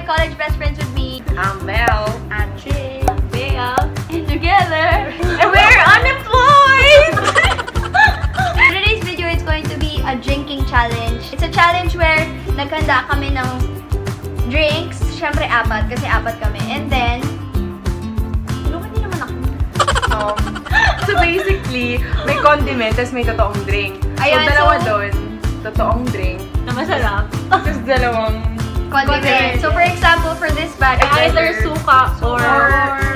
college best friends with me. I'm Mel. I'm Chick. I'm Bea. And together, we're unemployed! Today's video is going to be a drinking challenge. It's a challenge where naghanda kami ng drinks. Siyempre, apat. Kasi apat kami. And then, tulungan din naman ako. So basically, may condiment, tapos may totoong drink. Ayun, so dalawa so- doon, totoong drink. Na masarap. Tapos dalawang Condiment. So, for example, for this batch, Either suka or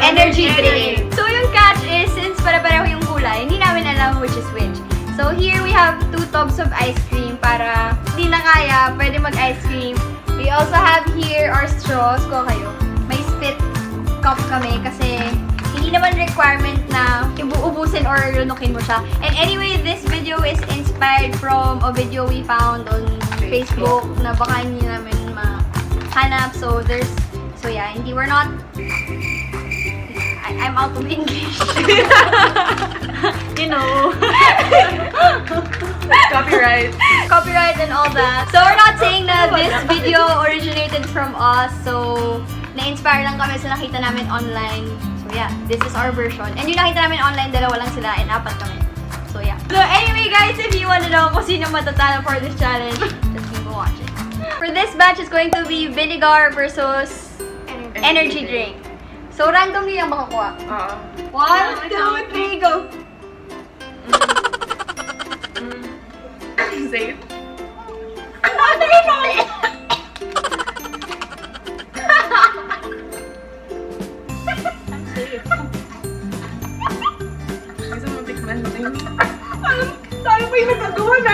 energy drink. So, yung catch is, since pare-pareho yung kulay, hindi namin alam which is which. So, here we have 2 tubs of ice cream para di na kaya, pwede mag-ice cream. We also have here our straws. Kuha kayo. May spit cup kami kasi hindi naman requirement na ubusin or lunukin mo siya. And anyway, this video is inspired from a video we found on Facebook na baka hindi namin mahanap. So, yeah, we're not, I'm out of English. you know. copyright. Copyright and all that. So, we're not saying that this video originated from us. So, na-inspire lang kami sa nakita namin online. So, yeah, this is our version. And yung nakita namin online, dalawa lang sila and apat kami. So, yeah. So, anyway, guys, if you want to know kung sino matatalo for this challenge, just keep watching. For this batch, it's going to be vinegar versus energy drink. So, randomly lang makakuha. 1, 2, 3, go! Safe. Gusto mo tikman din? Tayo pa yung nagagawa na.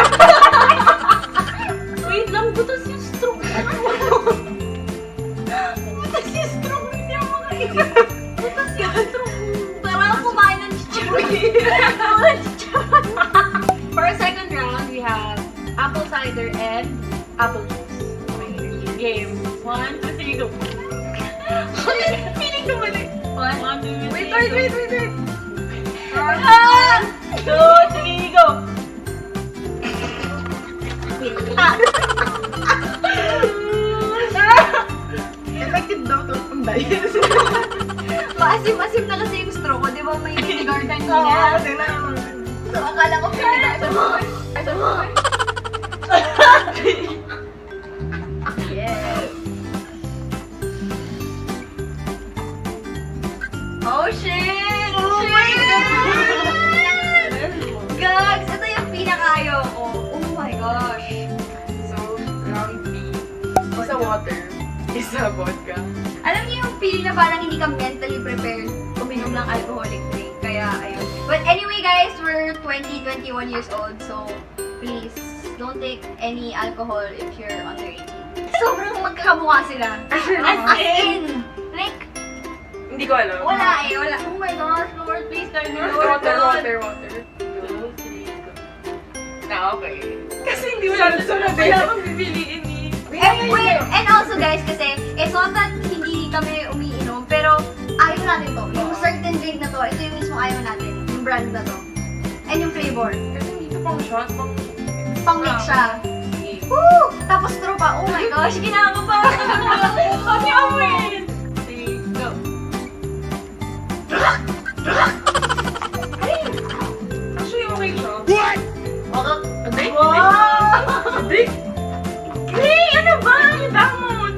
Wait lang, butas yung straw. Butas yung straw niya, mga ina. Butas yung straw. Parang kumain ng chicharon. For our second round, we have apple cider and apple juice. Game. 1, 2, 3, go. Feeling ko mali. 1, 2, 3, Wait. 1, 2, 3, go. Effective daw to ang diet. Maasim-asim na kasi yung straw ko. Di ba may vinegar Oo, kanina? tingnan mo. So, akala ko vinegar. Yes. Oh, shit! Oh my God! Gags! Ito yung pinakayaw ko. Oh my gosh. So, round B. Isa water. Isa vodka. Alam niyo yung feeling na parang hindi ka mentally prepared uminom ng alcoholic drink. Kaya, ayun. But anyway, guys, we're 20, 21 years old. So, please, don't take any alcohol if you're under 18. Sobrang magkakamukha sila. As in, like, Hindi ko alam. wala eh, wala. Oh my gosh, Lord, please tell me. Lord, Water. 2, 3, go. Na, okay. Kasi hindi mo lang sunod eh. Wala akong pipiliin ni... And, wait, and also guys, kasi it's not that hindi kami umiinom, pero ayaw natin to. Yung certain drink na to, ito yung mismo ayaw natin. Yung brand na to. And yung flavor. Kasi hindi ito pang shot, Pang-mix siya. Woo! Tapos straw pa. Oh my gosh, kinakabahan ako. Kasi amoy! 3, go. Actually, okay siya. Aday? Wow! Adik! Hey, ano ba? Damot!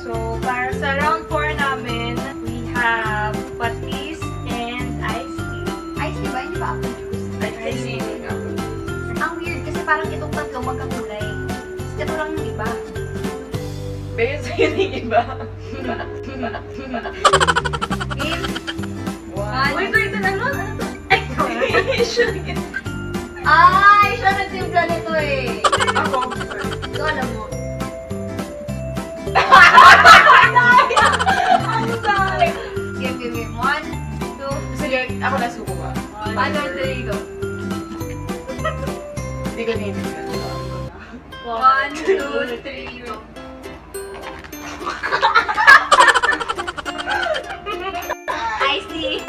So, para sa round 4 namin, we have patis and iced tea. Ice, di ba? Hindi ba apple juice? Ice tea. Ang weird kasi parang itong tatlo magkakulay. Tapos ito lang yung iba. Pero sa'yo na yung iba. Game? One. Wait, ano? Ano to? Sugar. Ay, siya nagtimpla nito eh. Ako. So, alam mo. Ang sorry! Game. 1, 2, Sige, ako na suko ba? 1, 2, 3, go. Hindi ko ninitin. 1, 2, 3, go. Iced tea.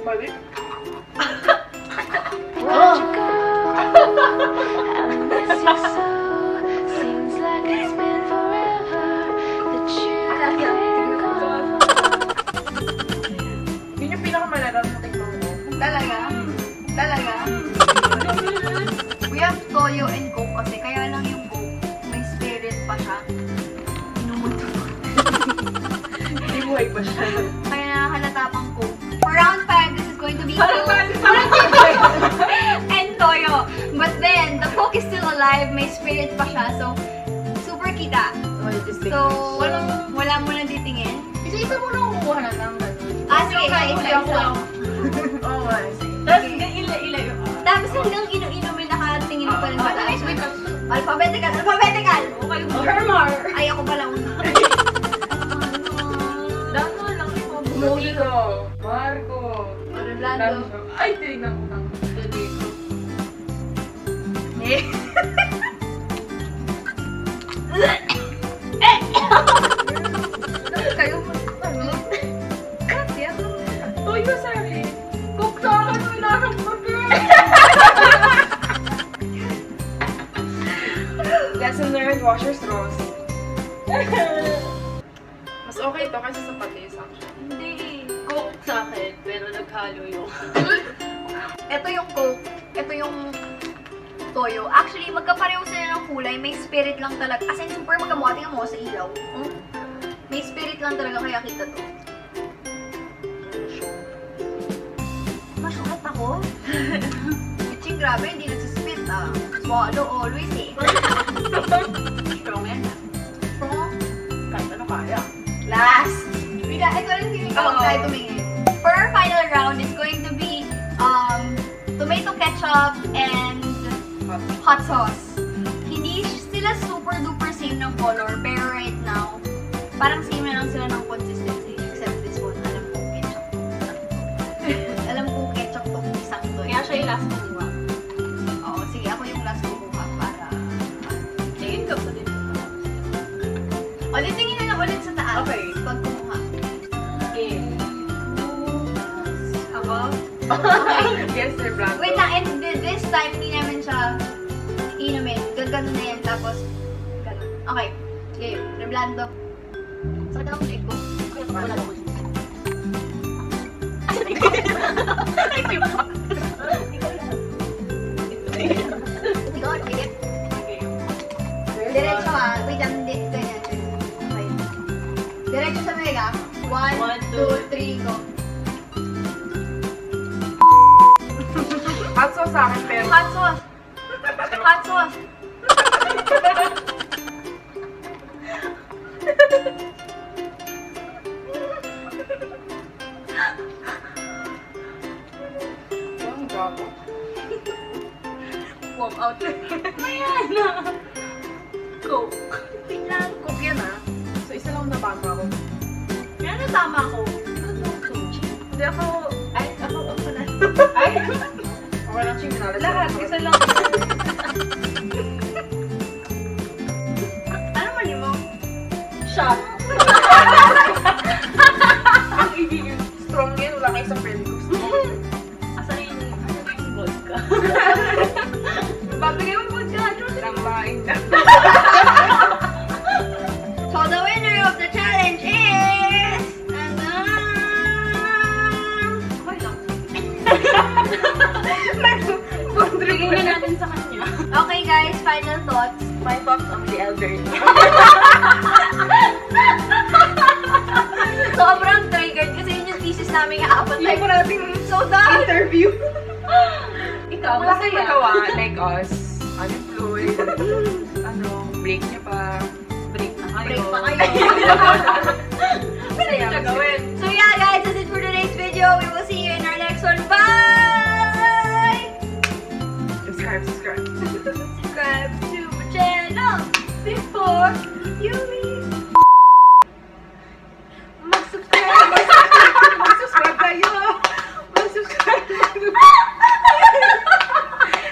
Balik? Oh. Yun yung pinakamalala sa tikman mo. Talaga? Talaga? We have toyo and coke kasi kaya lang yung coke, may spirit pa siya. Inumuto. Hindi buhay pa siya. Kaya nakahalata pang coke. For round 5, this is going to be Parang coke and toyo. But then, the coke is still alive, may spirit pa siya, so super kita. So, wala mo nang titingin. Isa-isa mo na kumuha na lang. Ah, sige, isa-isa. Oo, nga. Tapos ila yung... Tapos hanggang inu-inumin nakatingin pa rin sa taas. Wait lang. Alphabetical! Alphabetical! Okay, Hermar! Ay, ako pala una. Dano lang ito. Marco. Marco. Orlando. Lancho. Ay, tinignan ko lang. Eh. Kayo mo. Kasi ako. Toyo, sorry. Cook sa akin, wala kang papel. Lesson learned, wash your straws. Mas okay to kasi sa patis, actually. Hindi. Coke sa akin, pero naghalo yung... Ito yung coke. Ito yung toyo. Actually, magkapareho sila ng kulay. May spirit lang talaga. As in, super magkamuha. Tingnan mo sa ilaw. May spirit lang talaga kaya kita to. Masyukat ako? Bitching, grabe. Hindi nagsispit ah. Swallow always eh. Strong yan. Strong. Kahit ano kaya. Last. Ito rin feeling ko tayo tumingin. For our final round, it's going to be tomato ketchup and hot sauce. Hindi sila super duper same ng color, pero right now, parang same na lang sila ng consistency. Except this one, alam kong ketchup. Alam kong ketchup tong isang to. Kaya siya yung last kumuha. Oo, sige, ako yung last kumuha para... Tingin ka pa din. O, di tingin na lang ulit sa taas. Okay. Pag kumuha. Okay. Ako? Yes, sir, Blanco. Wait lang, and this time, hindi namin siya inumin. Gagano na yan, tapos ganun. Okay. Okay, reblando. Sakit na akong leg ko. Kaya pa wala ako. Ikaw, ulit. Diretso ah. Wait lang, hindi. Ganyan. Okay. Diretso sa mega. 1, 2, 3, go. Hot sauce sa akin, pero... Hot sauce. Hot sauce. Ang gago. Walk out. Ayan na. Coke. Wait lang. Cook yan, ah. So, isa lang nabago ako. Yan na tama ko. Hindi ako... Ay, ako na. Ay! Okay lang, ching minalas. Lahat, isa lang. Ano mali mo? Shot. Ang ibig strong yan, wala kayo sa friend ko. Asan yung vodka? Babigay mo po dyan. Lambain na. So the winner of the challenge is... Okay lang. Bigay Bigyan na natin sa kanya. Okay guys, final thoughts. My thoughts on the elderly. Sobrang triggered kasi yun yung thesis namin apat. Hindi ko natin So done! interview. Ikaw, Wala kayong masaya. magawa, like us. Unemployed. Break niya pa. Break na kayo. Break pa kayo. Masaya Masaya. gawin. So yeah guys, that's it for today's video. We will see you in our